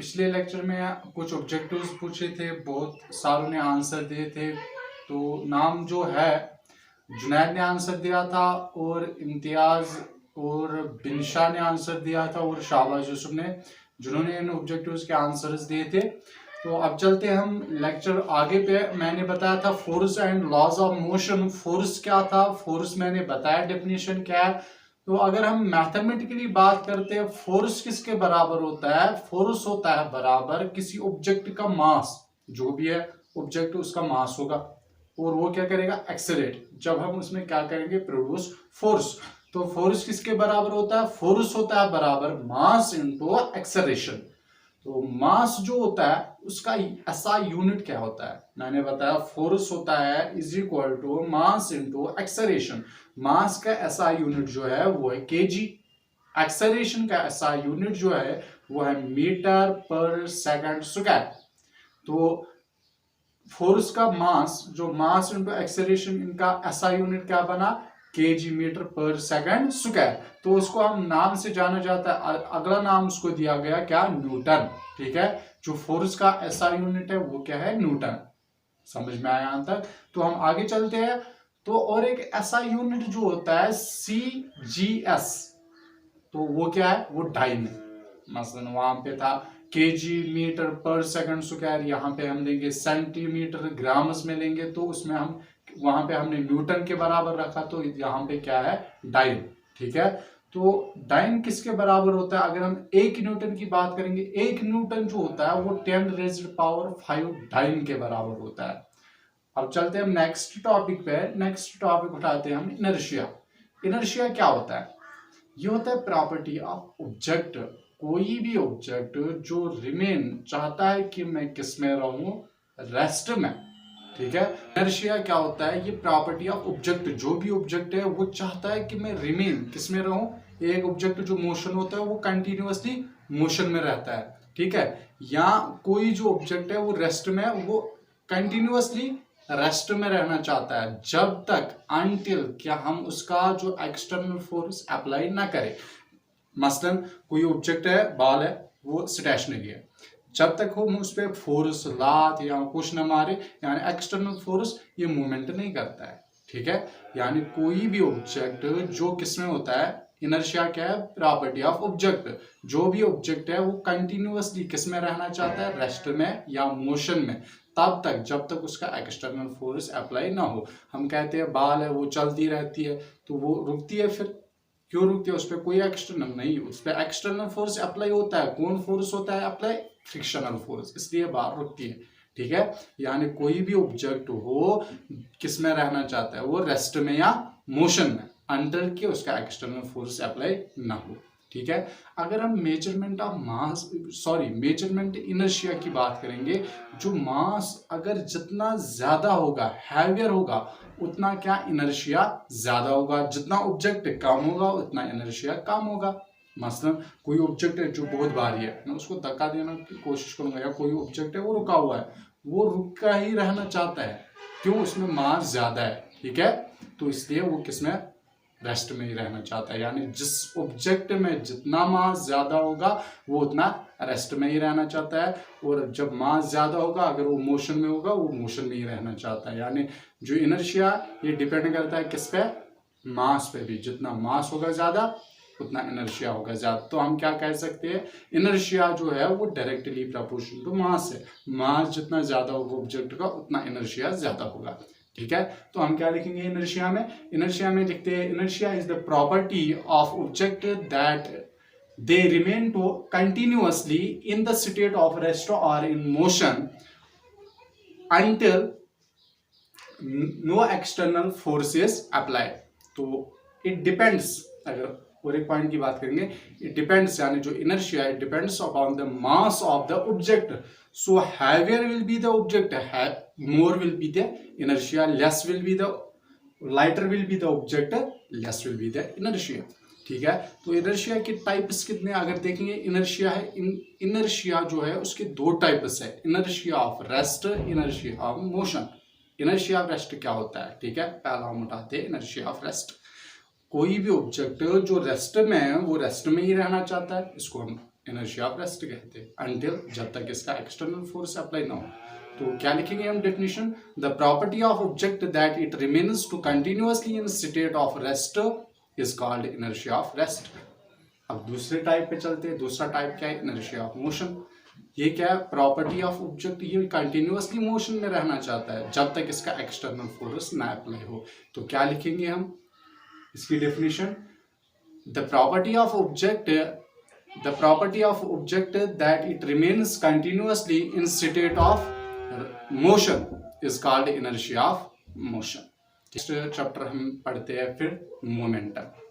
पिछले लेक्चर में कुछ ऑब्जेक्टिव्स पूछे थे, बहुत सारों ने आंसर दिए थे। तो नाम जो है जुनैद ने आंसर दिया था और इम्तियाज और बिनशा ने आंसर दिया था और शाहबाज यूसुफ ने, जिन्होंने इन ऑब्जेक्टिव्स के आंसर्स दिए थे। तो अब चलते हैं हम लेक्चर आगे पे। मैंने बताया था force and laws of motion. Force क्या था, फोर्स मैंने बताया डेफिनेशन क्या है। तो अगर हम मैथमेटिकली बात करते हैं, फोर्स किसके बराबर होता है? फोर्स होता है बराबर किसी ऑब्जेक्ट का मास, जो भी है ऑब्जेक्ट उसका मास होगा, और वो क्या करेगा? एक्सेलरेट। जब हम उसमें क्या करेंगे? Produce force. तो फोर्स किसके बराबर होता है? फोर्स होता है बराबर मास इनटू एक्सेलरेशन। तो मास जो होता है उसका एसआई यूनिट क्या होता है? मैंने बताया फोर्स होता है is equal to mass into acceleration. Mass का एसआई यूनिट जो है वो है केजी। एक्सेलरेशन का एसआई यूनिट जो है वो है मीटर पर सेकंड स्क्वायर। तो फोर्स का मास, जो मास इनटू एक्सेलरेशन, इनका एसआई यूनिट क्या बना? केजी, मीटर पर सेकंड स्क्वायर। तो उसको हम नाम से जाना जाता है, अगला नाम उसको दिया गया क्या? न्यूटन। ठीक है, जो फोर्स का एसआई यूनिट है वो क्या है? न्यूटन। समझ में आया यहां तक? तो हम आगे चलते हैं। तो और एक एसआई यूनिट जो होता है सीजीएस, तो वो क्या है? वो डाइन। मसलन वहां पे था केजी, मीटर पर सेकंड स्क्वायर, यहाँ पे हम लेंगे सेंटीमीटर, ग्राम्स में लेंगे तो उसमें हम वहां पे हमने न्यूटन के बराबर रखा, तो यहाँ पे क्या है? डाइन। ठीक है, तो डाइन किसके बराबर होता है? अगर हम 1 न्यूटन की बात करेंगे, 1 न्यूटन जो होता है वो 10⁻⁵ डाइन के बराबर होता है। अब चलते हैं हम नेक्स्ट टॉपिक पे। नेक्स्ट टॉपिक उठाते हैं हम इनर्शिया। इनर्शिया क्या होता है? ये होता है प्रॉपर्टी ऑफ ऑब्जेक्ट। कोई भी ऑब्जेक्ट जो रिमेन चाहता है कि मैं किस में रहूं? रेस्ट में। ठीक है, इनर्शिया क्या होता है? ये प्रॉपर्टी ऑफ ऑब्जेक्ट। जो भी ऑब्जेक्ट है वो चाहता है कि मैं रिमेन किस में रहूं? एक ऑब्जेक्ट जो मोशन होता है वो कंटिन्यूअसली मोशन में रहता है। ठीक है, या कोई जो ऑब्जेक्ट है वो रेस्ट में, वो कंटिन्यूअसली रेस्ट में रहना चाहता है जब तक अनटिल क्या हम उसका जो एक्सटर्नल फोर्स अप्लाई ना करें। मसलन कोई ऑब्जेक्ट है, बॉल है, वो स्टेशनरी है, जब तक हम उस पर फोर्स, लात या कुछ न मारे, यानी एक्सटर्नल फोर्स, ये मूवमेंट नहीं करता है। ठीक है, यानी कोई भी ऑब्जेक्ट जो किसमें होता है? इनर्शिया क्या है? Property of object. जो भी ऑब्जेक्ट है वो कंटिन्यूअसली किस में रहना चाहता है? रेस्ट में या मोशन में, तब तक जब तक उसका एक्सटर्नल फोर्स अप्लाई ना हो। हम कहते हैं बाल है, वो चलती रहती है तो वो रुकती है, फिर क्यों रुकती है? उस पर कोई एक्सटर्नल नहीं, उस पर एक्सटर्नल फोर्स अप्लाई होता है। कौन फोर्स होता है अप्लाई? फ्रिक्शनल फोर्स, इसलिए बाल रुकती है। ठीक है, यानी कोई भी ऑब्जेक्ट हो किस में रहना चाहता है? वो रेस्ट में या मोशन में, अंटिल कि उसका एक्सटर्नल फोर्स अप्लाई ना हो। ठीक है, अगर हम measurement of mass, measurement inertia की बात करेंगे, जो मास अगर जितना ज्यादा होगा, हैवियर होगा, उतना क्या? इनर्शिया ज्यादा होगा। जितना ऑब्जेक्ट कम होगा उतना इनर्शिया कम होगा। मसलन कोई ऑब्जेक्ट है जो बहुत भारी है, मैं उसको धक्का देने की कोशिश करूंगा, या कोई ऑब्जेक्ट है वो रुका हुआ है, वो रुका ही रहना चाहता है, क्यों? उसमें मास ज्यादा है। ठीक है, तो इसलिए वो किसमें? रेस्ट में ही रहना चाहता है। यानी जिस ऑब्जेक्ट में जितना मास ज्यादा होगा वो उतना रेस्ट में ही रहना चाहता है, और जब मास ज्यादा होगा, अगर वो मोशन में होगा, वो मोशन में ही रहना चाहता है। यानी जो इनर्शिया, ये डिपेंड करता है किस पे? मास पे भी। जितना मास होगा ज्यादा उतना इनर्शिया होगा ज्यादा। तो हम क्या कह सकते हैं? इनर्शिया जो है वो डायरेक्टली प्रोपोर्शनल टू मास है। मास जितना ज्यादा होगा ऑब्जेक्ट का, उतना इनर्शिया ज्यादा होगा। ठीक है, तो हम क्या लिखेंगे इनर्शिया में? इनर्शिया में लिखते हैं, inertia is the property of object that they remain to continuously in the state of rest और in motion until no external force is applied। तो it depends, अगर और एक पॉइंट की बात करेंगे, it depends, यानी जो inertia it depends upon the mass of the object। so heavier will be the object, more will be the inertia, less will be the, lighter will be the object, less will be the inertia। ठीक है, तो inertia के types कितने अगर देखेंगे? Inertia है, inertia जो है उसके 2 टाइप्स है, inertia of rest, inertia of motion. Inertia of rest क्या होता है? ठीक है, पहला हम उठाते हैं इनर्शिया ऑफ रेस्ट। कोई भी ऑब्जेक्ट जो रेस्ट में है वो रेस्ट में ही रहना चाहता है, इसको हम इनर्शिया ऑफ रेस्ट कहते हैं, अनटिल जब तक इसका एक्सटर्नल फोर्स अप्लाई ना हो। तो क्या लिखेंगे हम definition, the property of object that it remains to continuously in state of rest is called inertia of rest. अब दूसरे टाइप पे चलते हैं। दूसरा टाइप क्या है, इनर्शिया ऑफ मोशन। ये क्या है, प्रॉपर्टी ऑफ ऑब्जेक्ट, ये कंटिन्यूअसली मोशन में रहना चाहता है जब तक इसका एक्सटर्नल फोर्स ना अप्लाई हो। तो क्या लिखेंगे हम इसकी definition, the property of object that it remains continuously in state of motion is called inertia of motion। इस चैप्टर हम पढ़ते हैं फिर मोमेंटम।